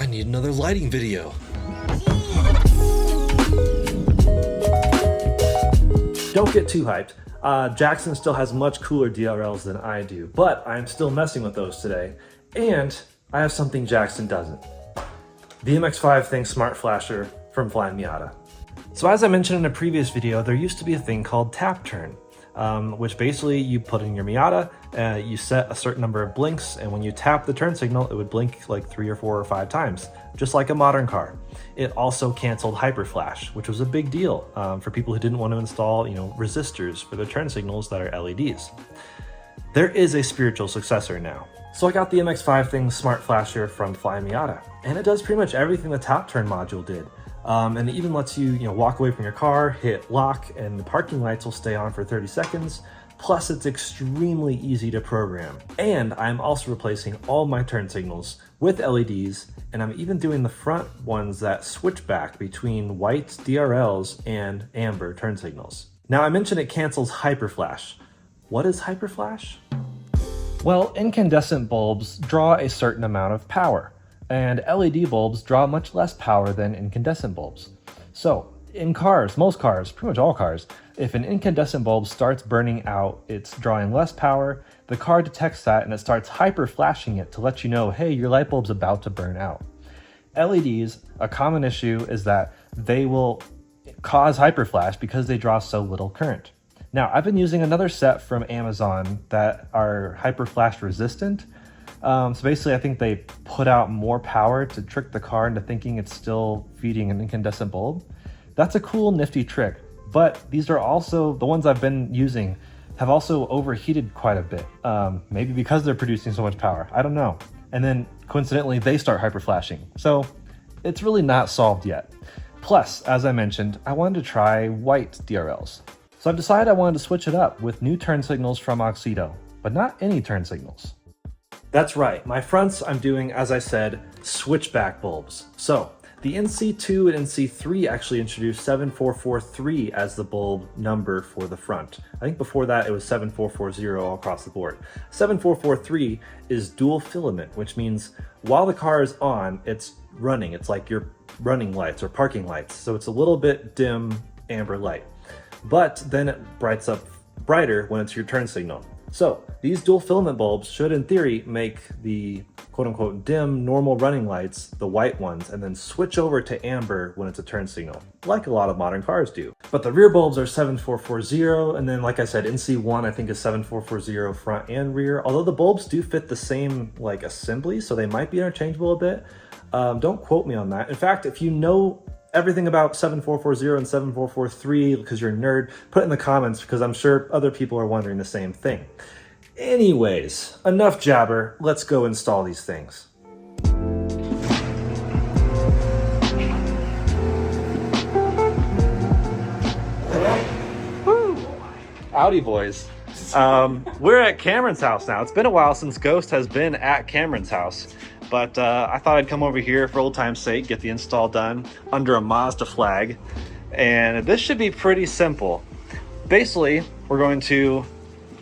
I need another lighting video. Don't get too hyped. Jackson still has much cooler DRLs than I do, but I'm still messing with those today. And I have something Jackson doesn't. The MX5things SmartFlasher from Flyin Miata. So as I mentioned in a previous video, there used to be a thing called TapTurn, which basically you put in your Miata, you set a certain number of blinks, and when you tap the turn signal, it would blink like 3 or 4 or 5 times, just like a modern car. It also canceled hyperflash, which was a big deal for people who didn't want to install, resistors for their turn signals that are LEDs. There is a spiritual successor now. So I got the MX5things SmartFlasher from Flyin Miata, and it does pretty much everything the TapTurn module did. And it even lets you, walk away from your car, hit lock, and the parking lights will stay on for 30 seconds. Plus, it's extremely easy to program. And I'm also replacing all my turn signals with LEDs, and I'm even doing the front ones that switch back between white DRLs and amber turn signals. Now, I mentioned it cancels hyperflash. What is hyperflash? Well, incandescent bulbs draw a certain amount of power, and LED bulbs draw much less power than incandescent bulbs. So, in cars, most cars, pretty much all cars, if an incandescent bulb starts burning out, it's drawing less power, the car detects that and it starts hyper flashing it to let you know, hey, your light bulb's about to burn out. LEDs, a common issue is that they will cause hyperflash because they draw so little current. Now, I've been using another set from Amazon that are hyperflash resistant. So basically, I think they put out more power to trick the car into thinking it's still feeding an incandescent bulb. That's a cool, nifty trick, but these are also, the ones I've been using have also overheated quite a bit. Maybe because they're producing so much power, I don't know. And then coincidentally, they start hyperflashing. So it's really not solved yet. Plus, as I mentioned, I wanted to try white DRLs. So I've decided I wanted to switch it up with new turn signals from AUXITO, but not any turn signals. That's right, my fronts I'm doing, as I said, switchback bulbs. So the NC2 and NC3 actually introduced 7443 as the bulb number for the front. I think before that it was 7440 all across the board. 7443 is dual filament, which means while the car is on, it's running. It's like your running lights or parking lights. So it's a little bit dim amber light, but then it brights up brighter when it's your turn signal. So these dual filament bulbs should in theory make the quote-unquote dim normal running lights the white ones and then switch over to amber when it's a turn signal, like a lot of modern cars do. But the rear bulbs are 7440, and then like I said, NC1 I think is 7440 front and rear, although the bulbs do fit the same like assembly, so they might be interchangeable a bit. Don't quote me on that. In fact, if you know everything about 7440 and 7443 because you're a nerd, put it in the comments because I'm sure other people are wondering the same thing. Anyways, enough jabber, let's go install these things. Woo! Howdy boys. We're at Cameron's house now. It's been a while since Ghost has been at Cameron's house. But I thought I'd come over here for old time's sake, get the install done under a Mazda flag. And this should be pretty simple. Basically, we're going to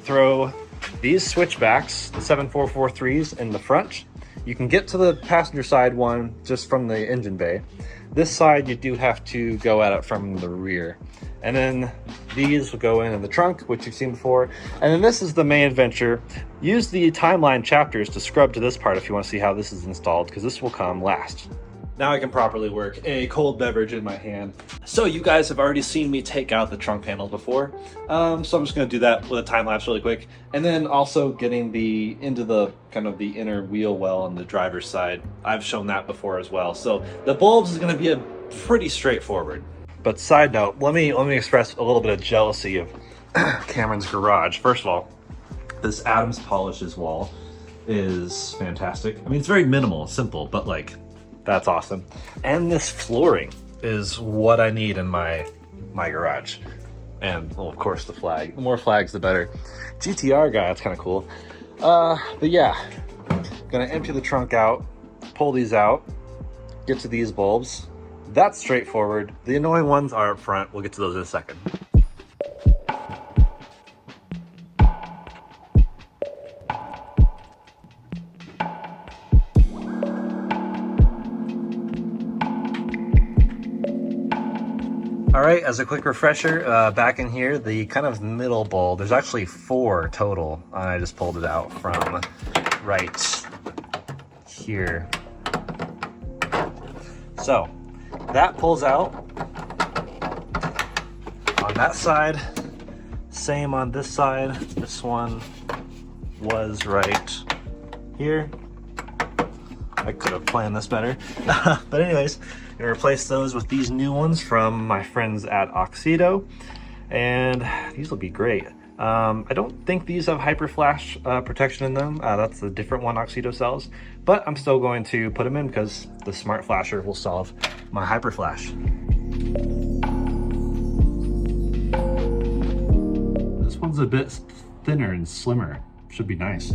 throw these switchbacks, the 7443s in the front. You can get to the passenger side one just from the engine bay. This side, you do have to go at it from the rear. And then these will go in the trunk, which you've seen before. And then this is the main adventure. Use the timeline chapters to scrub to this part if you want to see how this is installed, because this will come last. Now I can properly work a cold beverage in my hand. So you guys have already seen me take out the trunk panels before. So I'm just gonna do that with a time lapse really quick. And then also getting into the kind of the inner wheel well on the driver's side. I've shown that before as well. So the bulbs is gonna be a pretty straightforward. But side note, let me express a little bit of jealousy of Cameron's garage. First of all, this Adams polishes wall is fantastic. I mean, it's very minimal, simple, but like, that's awesome. And this flooring is what I need in my garage. And well, of course the flag. The more flags, the better. GTR guy, that's kind of cool. But yeah, gonna empty the trunk out, pull these out, get to these bulbs. That's straightforward. The annoying ones are up front. We'll get to those in a second. All right, as a quick refresher, back in here, the kind of middle bowl, there's actually 4 total. I just pulled it out from right here. So that pulls out on that side, same on this side. This one was right here. I could have planned this better. But anyways, I'm gonna replace those with these new ones from my friends at AUXITO, and these will be great. I don't think these have hyperflash protection in them. That's a different one AUXITO sells, but I'm still going to put them in because the SmartFlasher will solve my hyperflash. This one's a bit thinner and slimmer. Should be nice.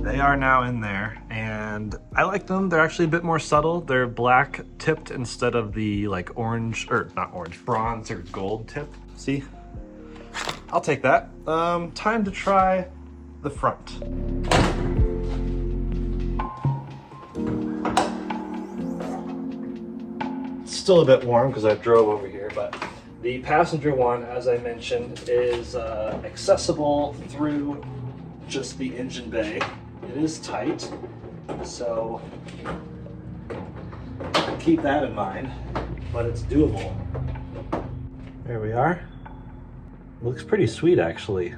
They are now in there, and I like them. They're actually a bit more subtle. They're black tipped instead of the like orange, or not orange, bronze or gold tip. See? I'll take that. Time to try the front. It's still a bit warm because I drove over here, but the passenger one, as I mentioned, is accessible through just the engine bay. It is tight, so keep that in mind, but it's doable. There we are. Looks pretty sweet, actually.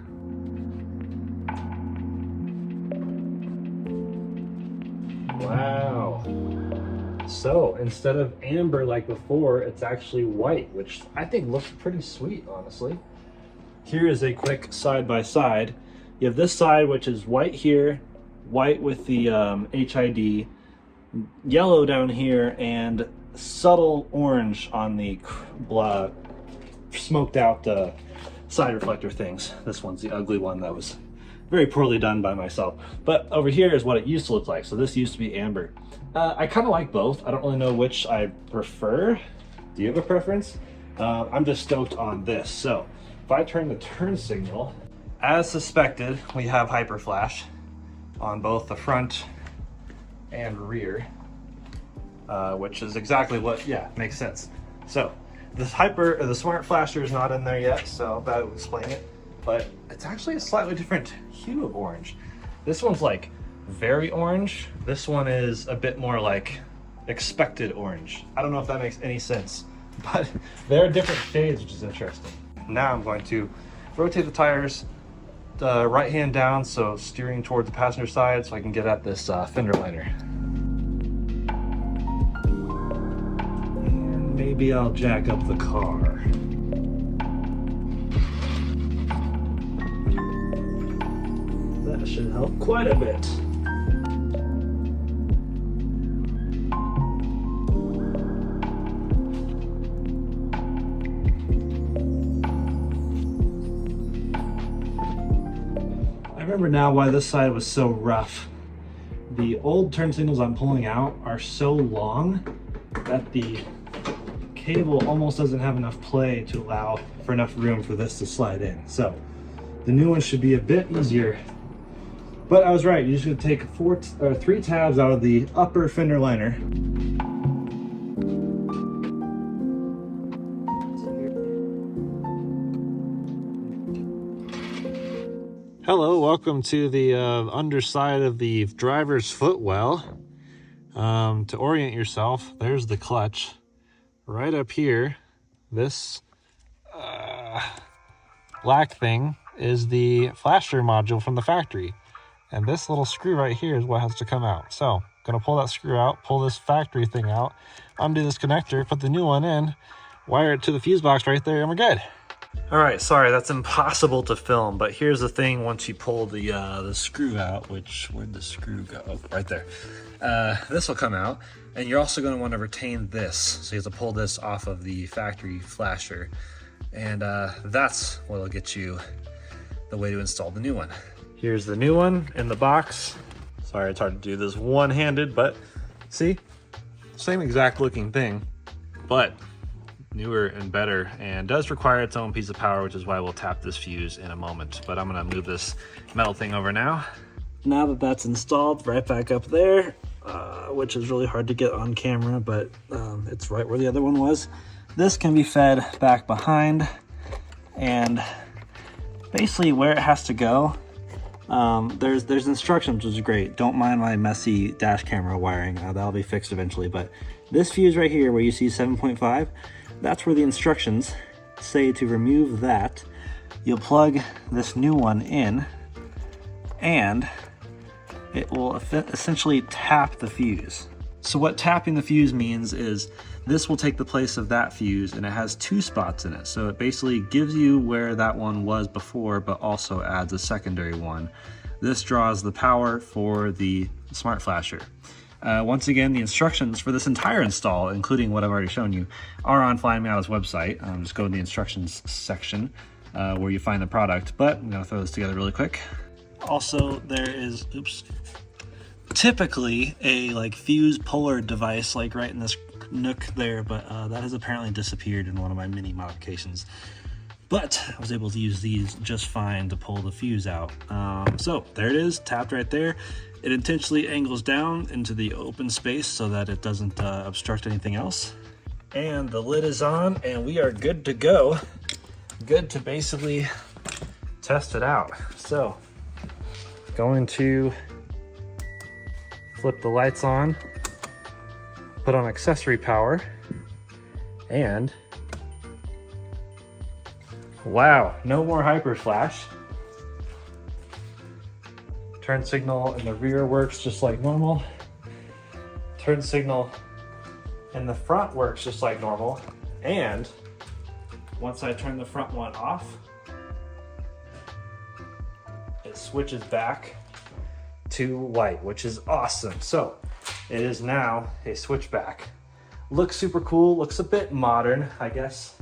Wow. So instead of amber like before, it's actually white, which I think looks pretty sweet, honestly. Here is a quick side-by-side. You have this side, which is white here, white with the HID, yellow down here, and subtle orange on the smoked out side reflector things. This one's the ugly one that was very poorly done by myself. But over here is what it used to look like. So this used to be amber. I kind of like both. I don't really know which I prefer. Do you have a preference? I'm just stoked on this. So if I turn the turn signal, as suspected, we have hyperflash on both the front and rear, which is exactly what, yeah, makes sense. So the SmartFlasher is not in there yet, so that will explain it, but it's actually a slightly different hue of orange. This one's like very orange. This one is a bit more like expected orange. I don't know if that makes any sense, but they're different shades, which is interesting. Now I'm going to rotate the tires right hand down, so steering towards the passenger side so I can get at this fender liner. And maybe I'll jack up the car. That should help quite a bit. I remember now why this side was so rough. The old turn signals I'm pulling out are so long that the cable almost doesn't have enough play to allow for enough room for this to slide in. So the new one should be a bit easier. But I was right, you just gonna take 3 tabs out of the upper fender liner. Hello, welcome to the underside of the driver's footwell. To orient yourself, there's the clutch. Right up here, this black thing is the flasher module from the factory. And this little screw right here is what has to come out. So I'm gonna pull that screw out, pull this factory thing out, undo this connector, put the new one in, wire it to the fuse box right there, and we're good. All right, sorry, that's impossible to film, but here's the thing. Once you pull the screw out, where'd the screw go? Oh, right there. This will come out, and you're also going to want to retain this. So you have to pull this off of the factory flasher, and that's what'll get you the way to install the new one. Here's the new one in the box. Sorry, it's hard to do this one-handed, but see, same exact looking thing, but newer and better, and does require its own piece of power, which is why we'll tap this fuse in a moment. But I'm gonna move this metal thing over now. Now that that's installed, right back up there, which is really hard to get on camera, but it's right where the other one was. This can be fed back behind, and basically where it has to go, there's instructions, which is great. Don't mind my messy dash camera wiring, that'll be fixed eventually. But this fuse right here where you see 7.5, that's where the instructions say to remove that. You'll plug this new one in, and it will essentially tap the fuse. So what tapping the fuse means is this will take the place of that fuse, and it has 2 spots in it. So it basically gives you where that one was before, but also adds a secondary one. This draws the power for the SmartFlasher. Once again, the instructions for this entire install, including what I've already shown you, are on Flyin Miata's website. Just go to the instructions section where you find the product, but I'm gonna throw this together really quick. Also, there is, typically a fuse puller device right in this nook there, but that has apparently disappeared in one of my mini modifications. But I was able to use these just fine to pull the fuse out. So there it is, tapped right there. It intentionally angles down into the open space so that it doesn't obstruct anything else. And the lid is on, and we are good to go. Good to basically test it out. So, going to flip the lights on, put on accessory power, and wow, no more hyperflash. Turn signal in the rear works just like normal. Turn signal in the front works just like normal. And once I turn the front one off, it switches back to white, which is awesome. So it is now a switchback. Looks super cool, looks a bit modern, I guess.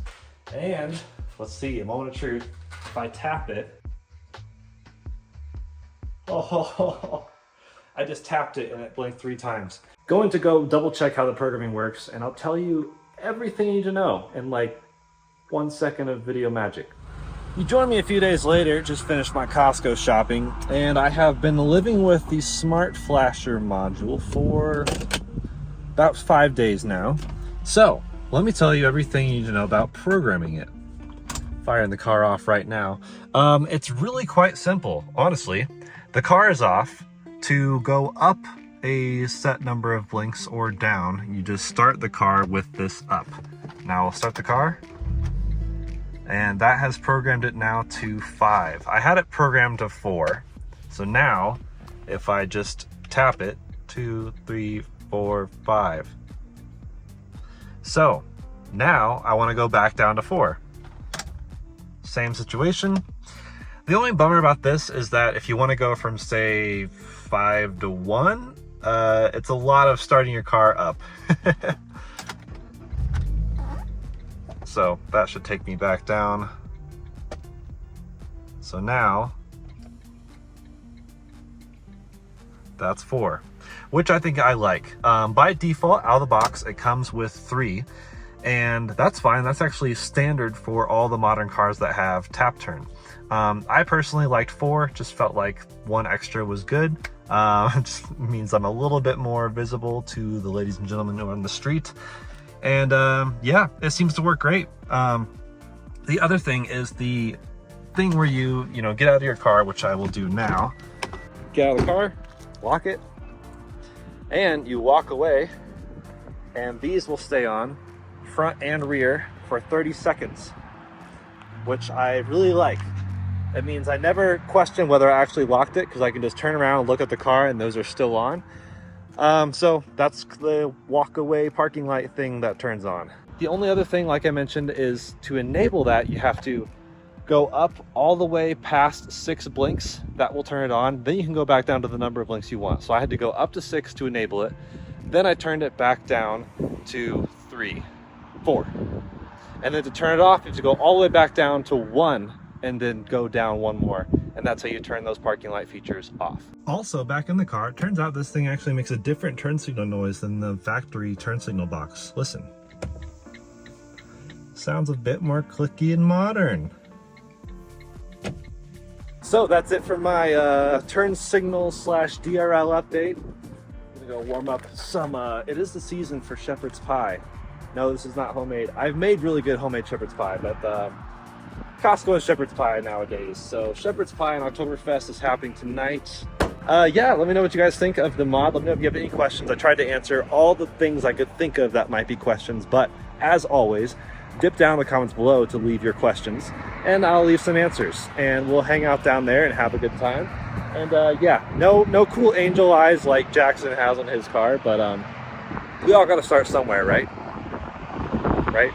And let's see, a moment of truth. If I tap it, oh, I just tapped it and it blinked 3 times. Going to go double check how the programming works, and I'll tell you everything you need to know in 1 second of video magic. You join me a few days later, just finished my Costco shopping, and I have been living with the SmartFlasher module for about 5 days now. So let me tell you everything you need to know about programming it. Firing the car off right now. It's really quite simple, honestly. The car is off. To go up a set number of blinks or down, you just start the car with this up. Now I'll start the car, and that has programmed it now to 5. I had it programmed to 4. So now, if I just tap it, 2, 3, 4, 5. So now I want to go back down to 4. Same situation. The only bummer about this is that if you want to go from, say, 5 to 1, it's a lot of starting your car up. So that should take me back down. So now, that's 4, which I think I like. By default, out of the box, it comes with 3. And that's fine. That's actually standard for all the modern cars that have TapTurn. I personally liked 4, just felt like 1 extra was good. It just means I'm a little bit more visible to the ladies and gentlemen who are on the street. And yeah, it seems to work great. The other thing is the thing where you get out of your car, which I will do now. Get out of the car, lock it, and you walk away, and these will stay on front and rear for 30 seconds, which I really like. It means I never question whether I actually locked it, because I can just turn around and look at the car and those are still on. So that's the walk away parking light thing that turns on. The only other thing, like I mentioned, is to enable that, you have to go up all the way past 6 blinks. That will turn it on. Then you can go back down to the number of blinks you want. So I had to go up to 6 to enable it. Then I turned it back down to 3, 4. And then to turn it off, you have to go all the way back down to 1 and then go down 1 more. And that's how you turn those parking light features off. Also, back in the car, it turns out this thing actually makes a different turn signal noise than the factory turn signal box. Listen. Sounds a bit more clicky and modern. So that's it for my turn signal / DRL update. I'm gonna go warm up some, it is the season for shepherd's pie. No, this is not homemade. I've made really good homemade shepherd's pie, but Costco has shepherd's pie nowadays. So shepherd's pie on Oktoberfest is happening tonight. Yeah, let me know what you guys think of the mod. Let me know if you have any questions. I tried to answer all the things I could think of that might be questions, but as always, dip down in the comments below to leave your questions, and I'll leave some answers, and we'll hang out down there and have a good time. And yeah, no cool angel eyes like Jackson has on his car, but we all got to start somewhere, right? Right?